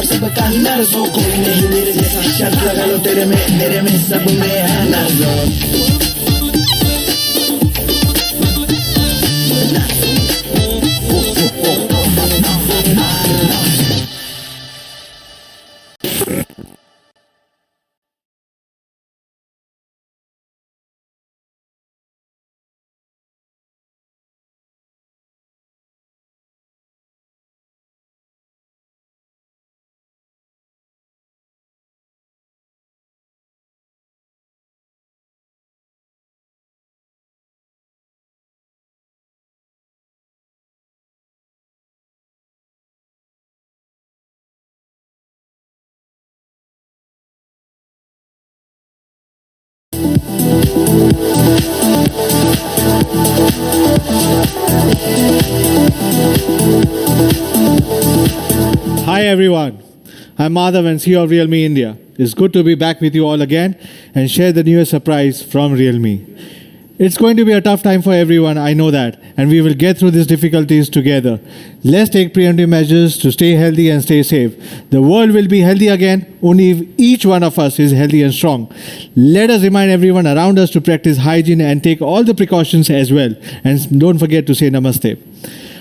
सब काही नार्जो कोई नहीं मेरे जैसा शर्त लगा लो तेरे में मेरे में सब में है Narzo Hi everyone, I'm Madhav and CEO of Realme India. It's good to be back with you all again and share the newest surprise from Realme. It's going to be a tough time for everyone, I know that, and we will get through these difficulties together. Let's take preemptive measures to stay healthy and stay safe. The world will be healthy again only if each one of us is healthy and strong. Let us remind everyone around us to practice hygiene and take all the precautions as well. And don't forget to say namaste.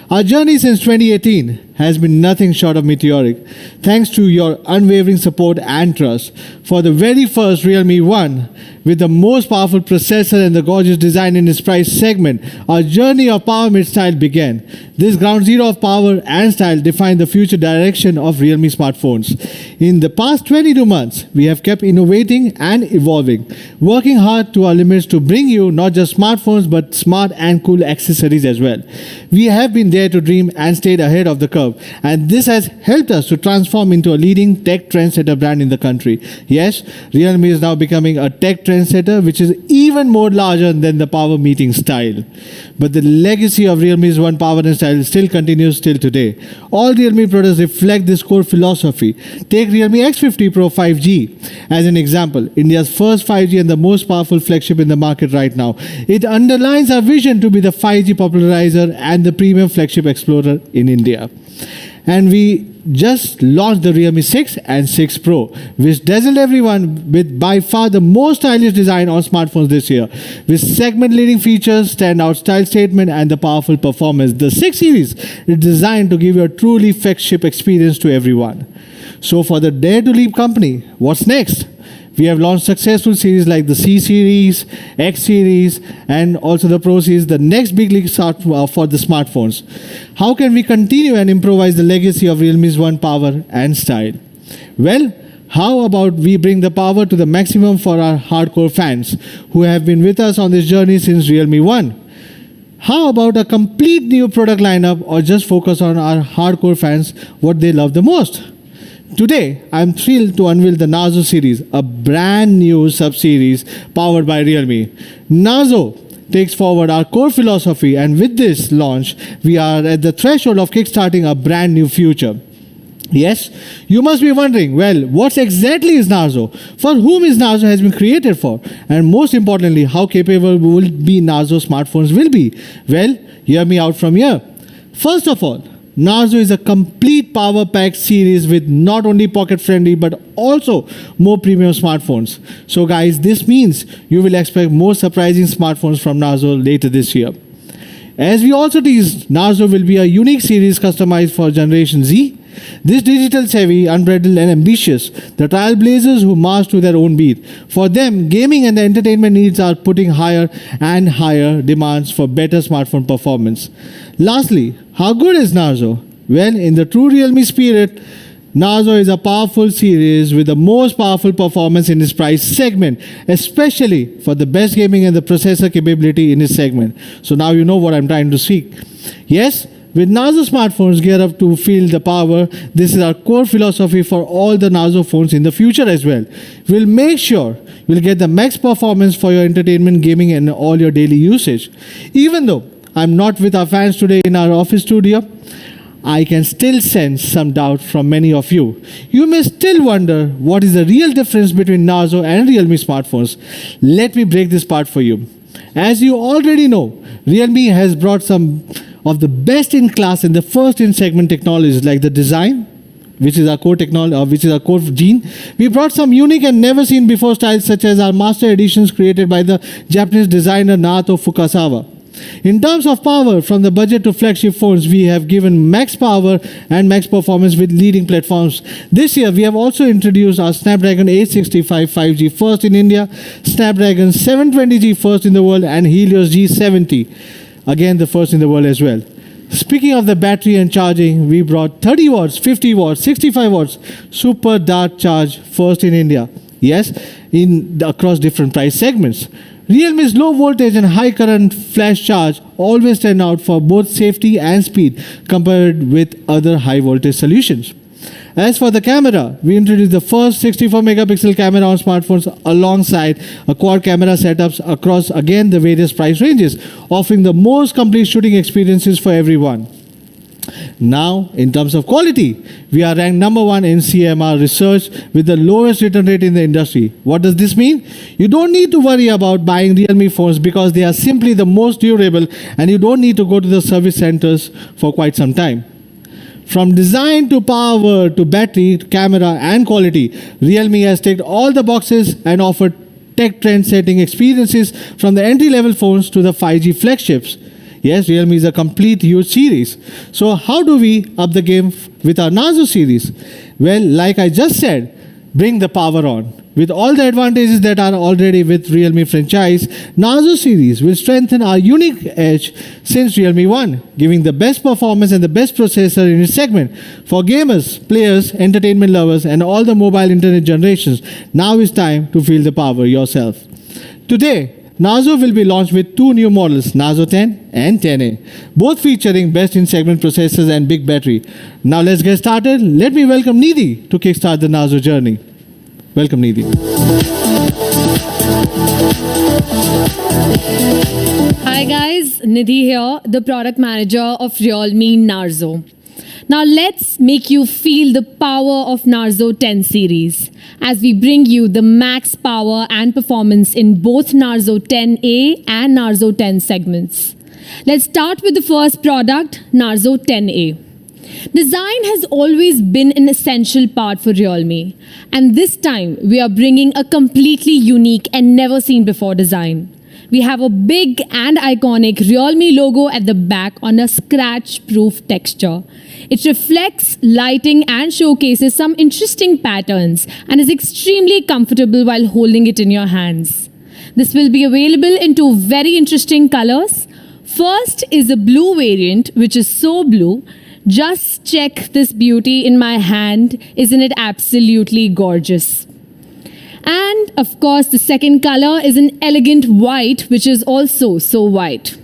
Our journey since 2018 has been nothing short of meteoric, thanks to your unwavering support and trust. For the very first Realme 1, with the most powerful processor and the gorgeous design in its price segment, our journey of power mid style began. This ground zero of power and style defined the future direction of Realme smartphones. In the past 22 months, we have kept innovating and evolving, working hard to our limits to bring you not just smartphones but smart and cool accessories as well. We have been there to dream and stayed ahead of the curve, and this has helped us to transform into a leading tech trendsetter brand in the country. Yes, Realme is now becoming a tech trendsetter which is even more larger than the power meeting style. But the legacy of Realme's one power and style still continues till today. All Realme products reflect this core philosophy. Take Realme X50 Pro 5G as an example, India's first 5G and the most powerful flagship in the market right now. It underlines our vision to be the 5G popularizer and the premium flagship explorer in India. And we just launched the Realme 6 and 6 Pro, which dazzled everyone with by far the most stylish design on smartphones this year. With segment-leading features, standout style statement, and the powerful performance, the 6 series is designed to give you a truly flagship experience to everyone. So for the Dare to Leap company, what's next? We have launched successful series like the C series, X series, and also the Pro series, the next big league start for the smartphones. How can we continue and improvise the legacy of Realme's one power and style? Well, how about we bring the power to the maximum for our hardcore fans who have been with us on this journey since Realme 1? How about a complete new product lineup, or just focus on our hardcore fans, what they love the most? Today, I'm thrilled to unveil the Narzo series, a brand new sub-series powered by Realme. Narzo takes forward our core philosophy, and with this launch, we are at the threshold of kickstarting a brand new future. Yes, you must be wondering, well, what exactly is Narzo? For whom is Narzo has been created for? And most importantly, how capable will be Narzo smartphones will be? Well, hear me out from here. First of all, Narzo is a complete power-packed series with not only pocket-friendly but also more premium smartphones. So guys, this means you will expect more surprising smartphones from Narzo later this year. As we also teased, Narzo will be a unique series customized for Generation Z. This digital-savvy, unbridled and ambitious, the trailblazers who march to their own beat. For them, gaming and the entertainment needs are putting higher and higher demands for better smartphone performance. Lastly, how good is Narzo? Well, in the true Realme spirit, Narzo is a powerful series with the most powerful performance in its price segment, especially for the best gaming and the processor capability in its segment. So now you know what I'm trying to speak. Yes, with Narzo smartphones geared up to feel the power, this is our core philosophy for all the Narzo phones in the future as well. We'll make sure you'll get the max performance for your entertainment, gaming, and all your daily usage. Even though I'm not with our fans today in our office studio, I can still sense some doubt from many of you. You may still wonder what is the real difference between Narzo and Realme smartphones. Let me break this part for you. As you already know, Realme has brought some of the best in class and the first in segment technologies like the design, which is our core technology, which is our core gene. We brought some unique and never seen before styles such as our master editions created by the Japanese designer Naoto Fukasawa. In terms of power, from the budget to flagship phones, we have given max power and max performance with leading platforms. This year, we have also introduced our Snapdragon 865 5G first in India, Snapdragon 720G first in the world, and Helios G70, again the first in the world as well. Speaking of the battery and charging, we brought 30 watts, 50 watts, 65 watts super dart charge first in India. Yes, across different price segments. Realme's low voltage and high current flash charge always stand out for both safety and speed compared with other high voltage solutions. As for the camera, we introduced the first 64 megapixel camera on smartphones alongside a quad camera setups across again the various price ranges, offering the most complete shooting experiences for everyone. Now, in terms of quality, we are ranked number 1 in CMR research with the lowest return rate in the industry. What does this mean? You don't need to worry about buying Realme phones because they are simply the most durable and you don't need to go to the service centers for quite some time. From design to power to battery, camera and quality, Realme has ticked all the boxes and offered tech trend-setting experiences from the entry-level phones to the 5G flagships. Yes, Realme is a complete huge series. So how do we up the game with our Narzo series? Well, like I just said, bring the power on. With all the advantages that are already with Realme franchise, Narzo series will strengthen our unique edge since Realme 1, giving the best performance and the best processor in its segment. For gamers, players, entertainment lovers, and all the mobile internet generations, now is time to feel the power yourself. Today, Narzo will be launched with 2 new models, Narzo 10 and 10A, both featuring best-in-segment processors and big battery. Now let's get started. Let me welcome Nidhi to kickstart the Narzo journey. Welcome, Nidhi. Hi guys, Nidhi here, the product manager of Realme Narzo. Now let's make you feel the power of Narzo 10 series as we bring you the max power and performance in both Narzo 10A and Narzo 10 segments. Let's start with the first product, Narzo 10A. Design has always been an essential part for Realme, and this time we are bringing a completely unique and never seen before design. We have a big and iconic Realme logo at the back on a scratch-proof texture. It reflects lighting and showcases some interesting patterns and is extremely comfortable while holding it in your hands. This will be available in 2 very interesting colors. First is the blue variant, which is so blue. Just check this beauty in my hand. Isn't it absolutely gorgeous? And of course, the second color is an elegant white, which is also so white.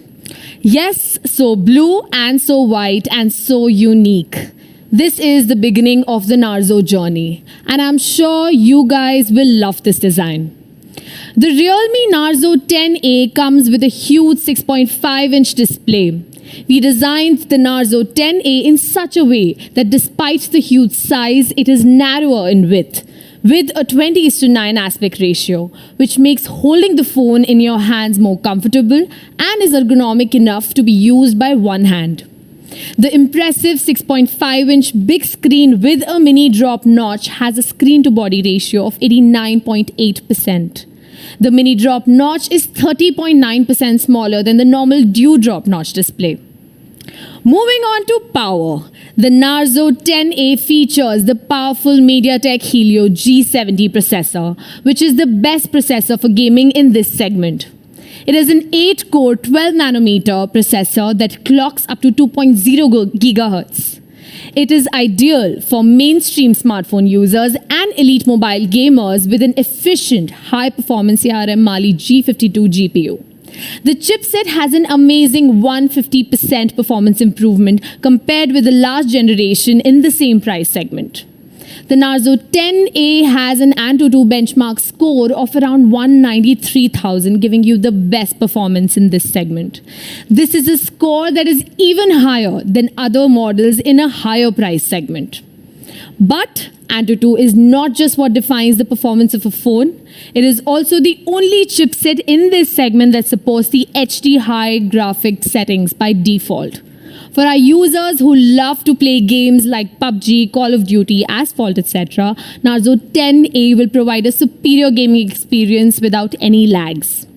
Yes, so blue and so white and so unique. This is the beginning of the Narzo journey, and I'm sure you guys will love this design. The Realme Narzo 10A comes with a huge 6.5-inch display. We designed the Narzo 10A in such a way that despite the huge size, it is narrower in width, with a 20:9 aspect ratio, which makes holding the phone in your hands more comfortable and is ergonomic enough to be used by one hand. The impressive 6.5-inch big screen with a mini drop notch has a screen-to-body ratio of 89.8%. The mini drop notch is 30.9% smaller than the normal dewdrop notch display. Moving on to power, the Narzo 10A features the powerful MediaTek Helio G70 processor, which is the best processor for gaming in this segment. It is an 8-core 12-nanometer processor that clocks up to 2.0 GHz. It is ideal for mainstream smartphone users and elite mobile gamers with an efficient, high-performance ARM Mali G52 GPU. The chipset has an amazing 150% performance improvement compared with the last generation in the same price segment. The Narzo 10A has an Antutu benchmark score of around 193,000, giving you the best performance in this segment. This is a score that is even higher than other models in a higher price segment. But Antutu is not just what defines the performance of a phone. It is also the only chipset in this segment that supports the HD high graphic settings by default. For our users who love to play games like PUBG, Call of Duty, Asphalt, etc., Narzo 10A will provide a superior gaming experience without any lags.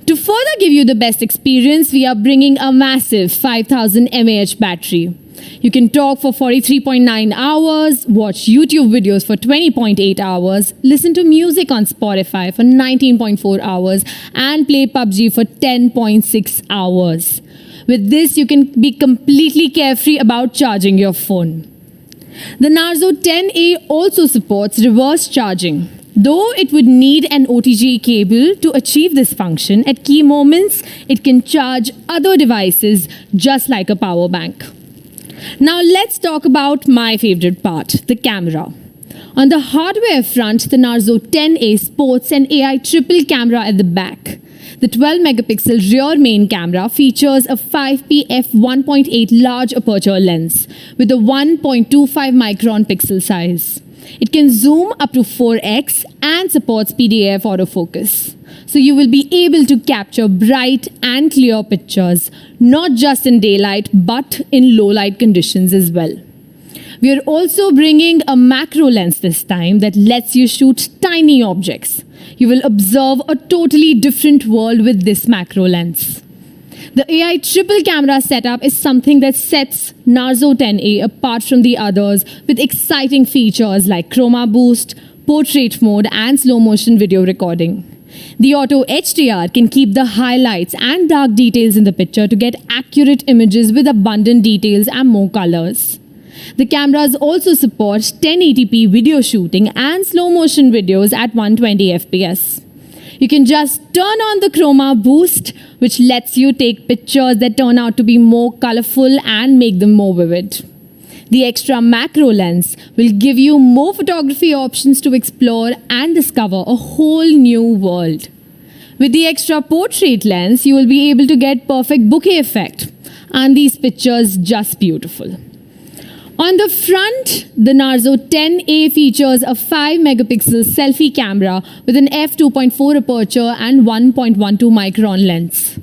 To further give you the best experience, we are bringing a massive 5000 mAh battery. You can talk for 43.9 hours, watch YouTube videos for 20.8 hours, listen to music on Spotify for 19.4 hours, and play PUBG for 10.6 hours. With this, you can be completely carefree about charging your phone. The Narzo 10A also supports reverse charging. Though it would need an OTG cable to achieve this function, at key moments, it can charge other devices just like a power bank. Now let's talk about my favorite part, the camera. On the hardware front, the Narzo 10A sports an AI triple camera at the back. The 12-megapixel rear main camera features a 5p f1.8 large aperture lens with a 1.25 micron pixel size. It can zoom up to 4x and supports PDAF autofocus. So you will be able to capture bright and clear pictures, not just in daylight, but in low light conditions as well. We are also bringing a macro lens this time that lets you shoot tiny objects. You will observe a totally different world with this macro lens. The AI triple camera setup is something that sets Narzo 10A apart from the others with exciting features like chroma boost, portrait mode, and slow motion video recording. The auto HDR can keep the highlights and dark details in the picture to get accurate images with abundant details and more colors. The cameras also support 1080p video shooting and slow motion videos at 120 FPS. You can just turn on the chroma boost, which lets you take pictures that turn out to be more colorful and make them more vivid. The extra macro lens will give you more photography options to explore and discover a whole new world. With the extra portrait lens, you will be able to get perfect bokeh effect, and these pictures just beautiful. On the front, the Narzo 10A features a 5-megapixel selfie camera with an f2.4 aperture and 1.12 micron lens.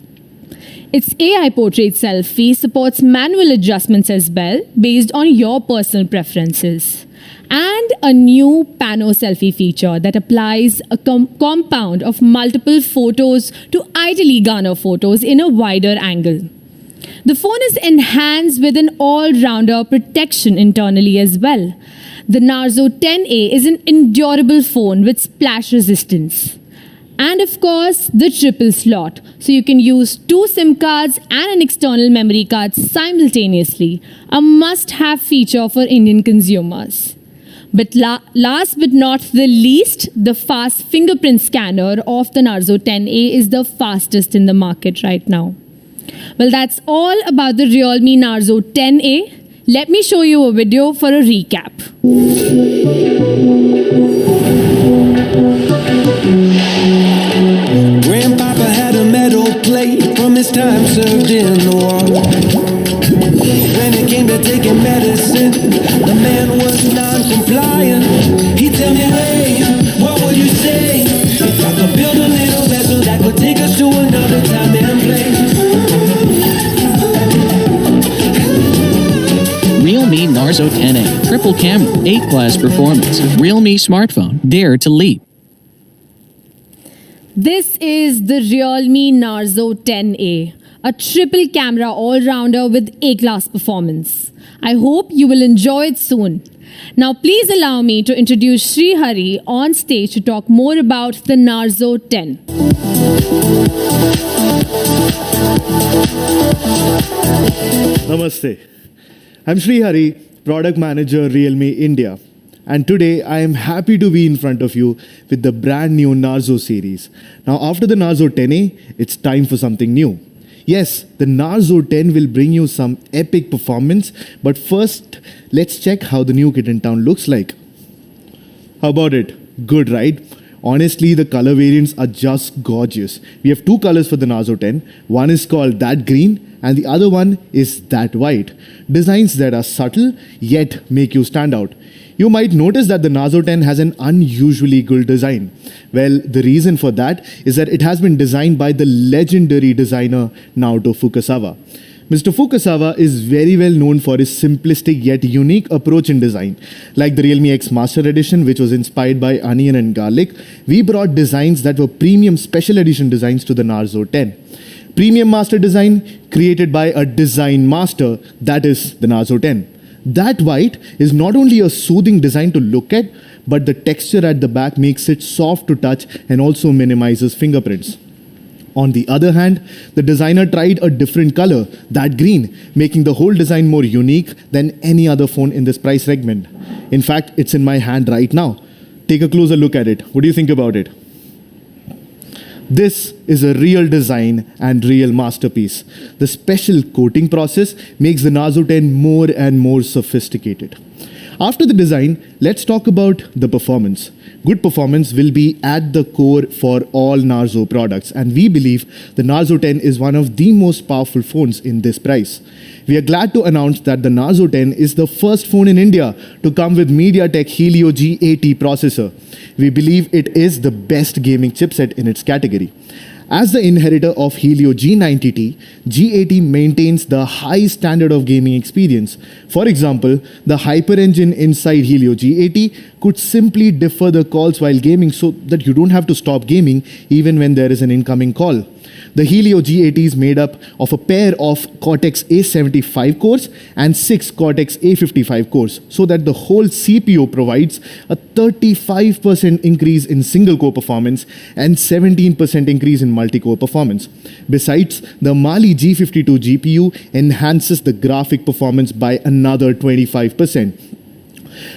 Its AI portrait selfie supports manual adjustments as well, based on your personal preferences. And a new pano selfie feature that applies a compound of multiple photos to ideally garner photos in a wider angle. The phone is enhanced with an all-rounder protection internally as well. The Narzo 10A is an endurable phone with splash resistance. And of course, the triple slot, so you can use 2 SIM cards and an external memory card simultaneously, a must-have feature for Indian consumers. But last but not the least, the fast fingerprint scanner of the Narzo 10A is the fastest in the market right now. Well, that's all about the Realme Narzo 10A. Let me show you a video for a recap. Grandpapa had a metal plate from his time served in the war. When it came to taking medicine, the man was non-compliant. He'd tell me, hey, what would you say if I could build a little vessel that would take us to another time and place? Realme Narzo 10A, triple camera, 8-class performance, Realme smartphone, dare to leap. This is the Realme Narzo 10A, a triple camera all-rounder with A-class performance. I hope you will enjoy it soon. Now please allow me to introduce Sri Hari on stage to talk more about the Narzo 10. Namaste. I'm Sri Hari, Product Manager, Realme India. And today I am happy to be in front of you with the brand new Narzo series. Now after the Narzo 10A, it's time for something new. Yes, the Narzo 10 will bring you some epic performance, but first, let's check how the new kit in town looks like. How about it? Good, right? Honestly, the color variants are just gorgeous. We have 2 colors for the Narzo 10. One is called that green and the other one is that white. Designs that are subtle yet make you stand out. You might notice that the Narzo 10 has an unusually good design. Well, the reason for that is that it has been designed by the legendary designer Naoto Fukasawa. Mr. Fukasawa is very well known for his simplistic yet unique approach in design. Like the Realme X Master Edition, which was inspired by onion and garlic, we brought designs that were premium special edition designs to the Narzo 10. Premium master design created by a design master, that is the Narzo 10. That white is not only a soothing design to look at, but the texture at the back makes it soft to touch and also minimizes fingerprints. On the other hand, the designer tried a different color, that green, making the whole design more unique than any other phone in this price segment. In fact, it's in my hand right now. Take a closer look at it. What do you think about it? This is a real design and real masterpiece. The special coating process makes the Narzo 10 more and more sophisticated. After the design, let's talk about the performance. Good performance will be at the core for all Narzo products, and we believe the Narzo 10 is one of the most powerful phones in this price. We are glad to announce that the Narzo 10 is the first phone in India to come with MediaTek Helio G80 processor. We believe it is the best gaming chipset in its category. As the inheritor of Helio G90T, G80 maintains the high standard of gaming experience. For example, the Hyper Engine inside Helio G80 could simply defer the calls while gaming so that you don't have to stop gaming even when there is an incoming call. The Helio G80 is made up of a pair of Cortex A75 cores and 6 Cortex A55 cores, so that the whole CPU provides a 35% increase in single-core performance and 17% increase in multi-core performance. Besides, the Mali G52 GPU enhances the graphic performance by another 25%.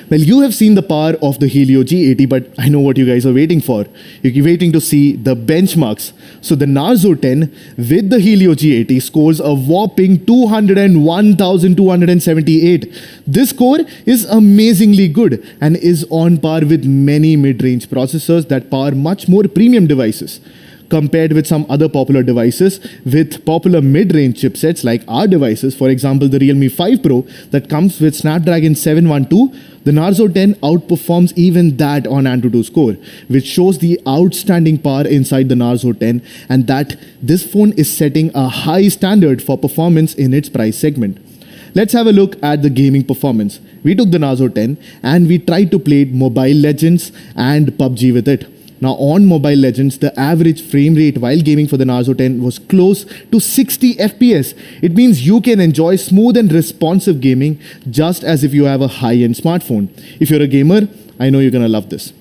Well, you have seen the power of the Helio G80, but I know what you guys are waiting for. You're waiting to see the benchmarks. So the Narzo 10 with the Helio G80 scores a whopping 201,278. This score is amazingly good and is on par with many mid-range processors that power much more premium devices. Compared with some other popular devices with popular mid-range chipsets like our devices, for example the Realme 5 Pro that comes with Snapdragon 712, the Narzo 10 outperforms even that on AnTuTu score, which shows the outstanding power inside the Narzo 10 and that this phone is setting a high standard for performance in its price segment. Let's have a look at the gaming performance. We took the Narzo 10 and we tried to play Mobile Legends and PUBG with it. Now on Mobile Legends, the average frame rate while gaming for the Narzo 10 was close to 60 FPS. It means you can enjoy smooth and responsive gaming just as if you have a high-end smartphone. If you're a gamer, I know you're gonna love this.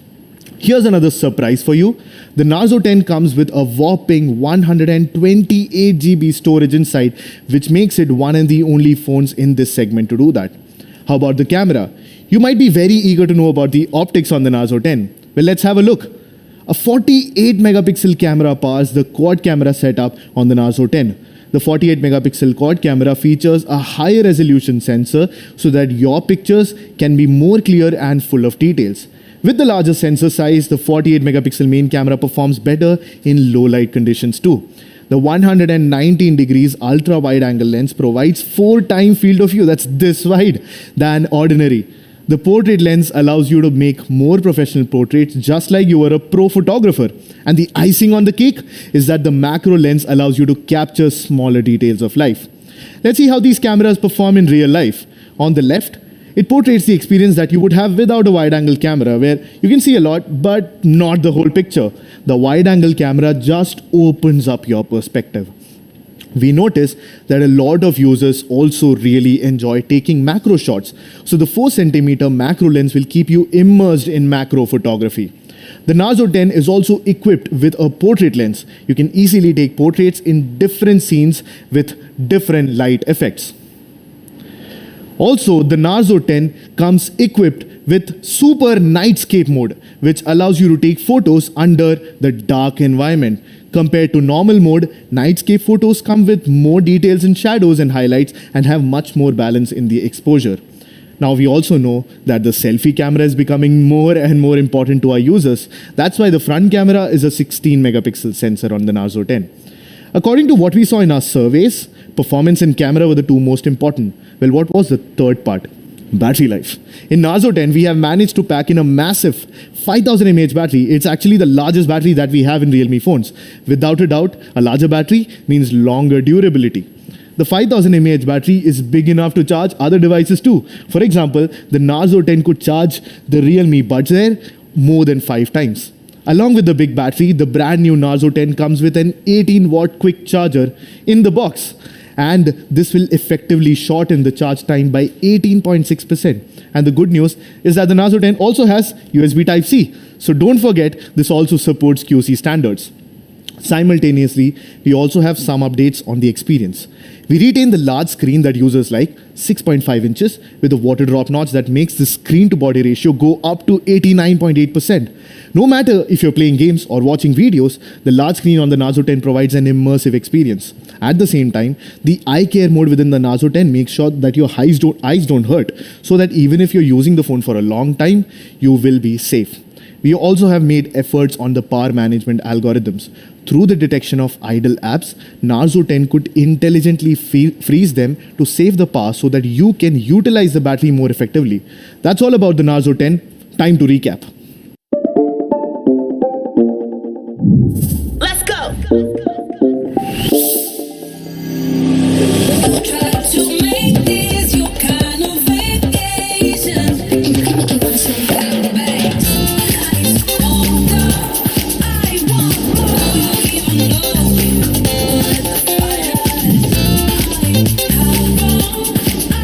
Here's another surprise for you. The Narzo 10 comes with a whopping 128 GB storage inside, which makes it one of the only phones in this segment to do that. How about the camera? You might be very eager to know about the optics on the Narzo 10. Well, let's have a look. A 48 megapixel camera powers the quad camera setup on the Narzo 10. The 48 megapixel quad camera features a higher resolution sensor so that your pictures can be more clear and full of details. With the larger sensor size, the 48 megapixel main camera performs better in low light conditions too. The 119 degrees ultra wide angle lens provides 4 times field of view, that's this wide, than ordinary. The portrait lens allows you to make more professional portraits just like you were a pro photographer. And the icing on the cake is that the macro lens allows you to capture smaller details of life. Let's see how these cameras perform in real life. On the left, it portrays the experience that you would have without a wide-angle camera, where you can see a lot, but not the whole picture. The wide-angle camera just opens up your perspective. We notice that a lot of users also really enjoy taking macro shots. So the 4cm macro lens will keep you immersed in macro photography. The Narzo 10 is also equipped with a portrait lens. You can easily take portraits in different scenes with different light effects. Also, the Narzo 10 comes equipped with Super Nightscape mode, which allows you to take photos under the dark environment. Compared to normal mode, Nightscape photos come with more details in shadows and highlights and have much more balance in the exposure. Now, we also know that the selfie camera is becoming more and more important to our users. That's why the front camera is a 16 megapixel sensor on the Narzo 10. According to what we saw in our surveys, performance and camera were the two most important. Well, what was the third part? Battery life. In Narzo 10, we have managed to pack in a massive 5000 mAh battery. It's actually the largest battery that we have in Realme phones. Without a doubt, a larger battery means longer durability. The 5000 mAh battery is big enough to charge other devices too. For example, the Narzo 10 could charge the Realme Buds Air more than 5 times. Along with the big battery, the brand new Narzo 10 comes with an 18-watt quick charger in the box. And this will effectively shorten the charge time by 18.6%. And the good news is that the Narzo 10 also has USB Type-C. So don't forget, this also supports QC standards. Simultaneously, we also have some updates on the experience. We retain the large screen that users like, 6.5 inches, with a water drop notch that makes the screen to body ratio go up to 89.8%. No matter if you're playing games or watching videos, the large screen on the Narzo 10 provides an immersive experience. At the same time, the eye care mode within the Narzo 10 makes sure that your eyes don't hurt, so that even if you're using the phone for a long time, you will be safe. We also have made efforts on the power management algorithms. Through the detection of idle apps, Narzo 10 could intelligently freeze them to save the power so that you can utilize the battery more effectively. That's all about the Narzo 10. Time to recap. Let's go.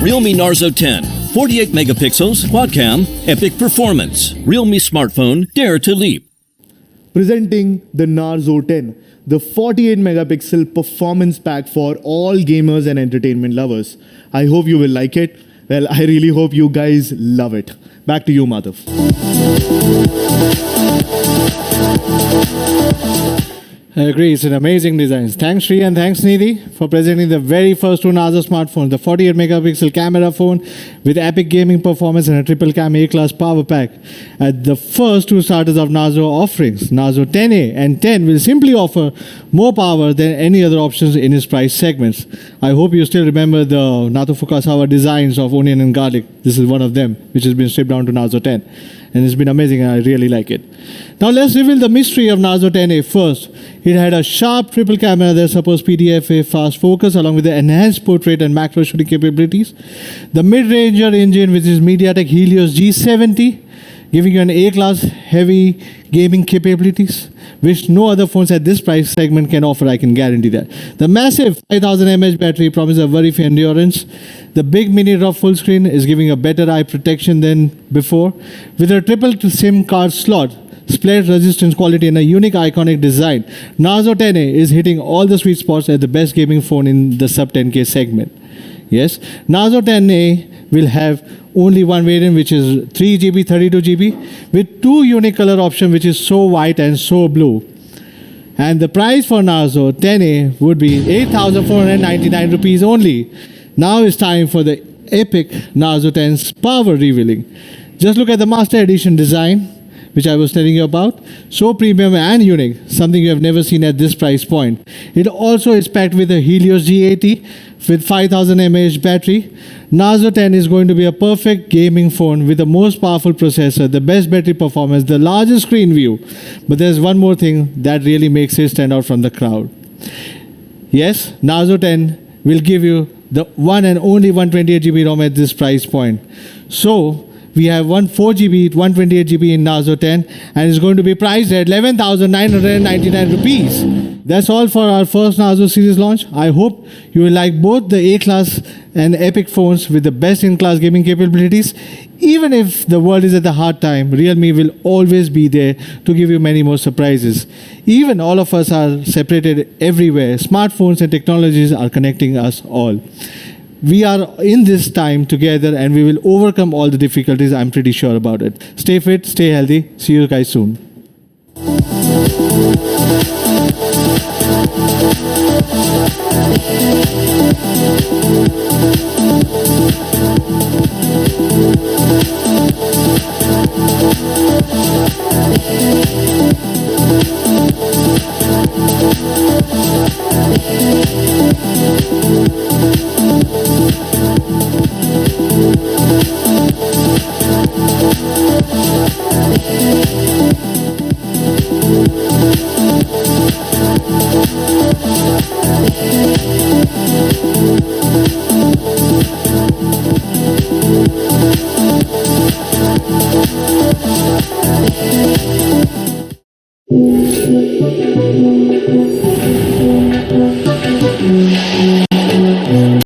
Realme Narzo 10, 48 megapixels, quad cam, epic performance. Realme smartphone, dare to leap. Presenting the Narzo 10, the 48 megapixel performance pack for all gamers and entertainment lovers. I hope you will like it. Well, I really hope you guys love it. Back to you, Madhav. I agree, it's an amazing design. Thanks Sri and thanks Nidhi for presenting the very first two Narzo smartphones, the 48 megapixel camera phone with epic gaming performance and a triple cam A-class power pack. At the first two starters of Narzo offerings, Narzo 10A and 10 will simply offer more power than any other options in its price segments. I hope you still remember the Nato Fukasawa designs of onion and garlic. This is one of them, which has been stripped down to Narzo 10. And it's been amazing and I really like it. Now let's reveal the mystery of Narzo 10A first. It had a sharp triple camera that supports PDFA fast focus along with the enhanced portrait and macro shooting capabilities. The mid-ranger engine with its MediaTek Helios G70 giving you an A-class heavy gaming capabilities, which no other phones at this price segment can offer, I can guarantee that. The massive 5000 mAh battery promises a very fair endurance. The big mini rough full screen is giving a better eye protection than before. With a triple SIM card slot, split resistance quality and a unique iconic design, Narzo 10A is hitting all the sweet spots as the best gaming phone in the sub 10K segment. Yes, Narzo 10A will have only one variant, which is 3GB, 32GB, with two unique color options, which is so white and so blue. And the price for Narzo 10A would be 8,499 rupees only. Now it's time for the epic Narzo 10's power revealing. Just look at the Master Edition design, which I was telling you about. So premium and unique, something you have never seen at this price point. It also is packed with a Helios G80 with 5000 mAh battery. Narzo 10 is going to be a perfect gaming phone with the most powerful processor, the best battery performance, the largest screen view. But there's one more thing that really makes it stand out from the crowd. Yes, Narzo 10 will give you the one and only 128GB ROM at this price point. So we have 4GB, 128GB in Narzo 10 and it's going to be priced at 11,999 rupees. That's all for our first Narzo series launch. I hope you will like both the A-class and epic phones with the best-in-class gaming capabilities. Even if the world is at a hard time, Realme will always be there to give you many more surprises. Even all of us are separated everywhere. Smartphones and technologies are connecting us all. We are in this time together and we will overcome all the difficulties. I'm pretty sure about it. Stay fit, stay healthy. See you guys soon.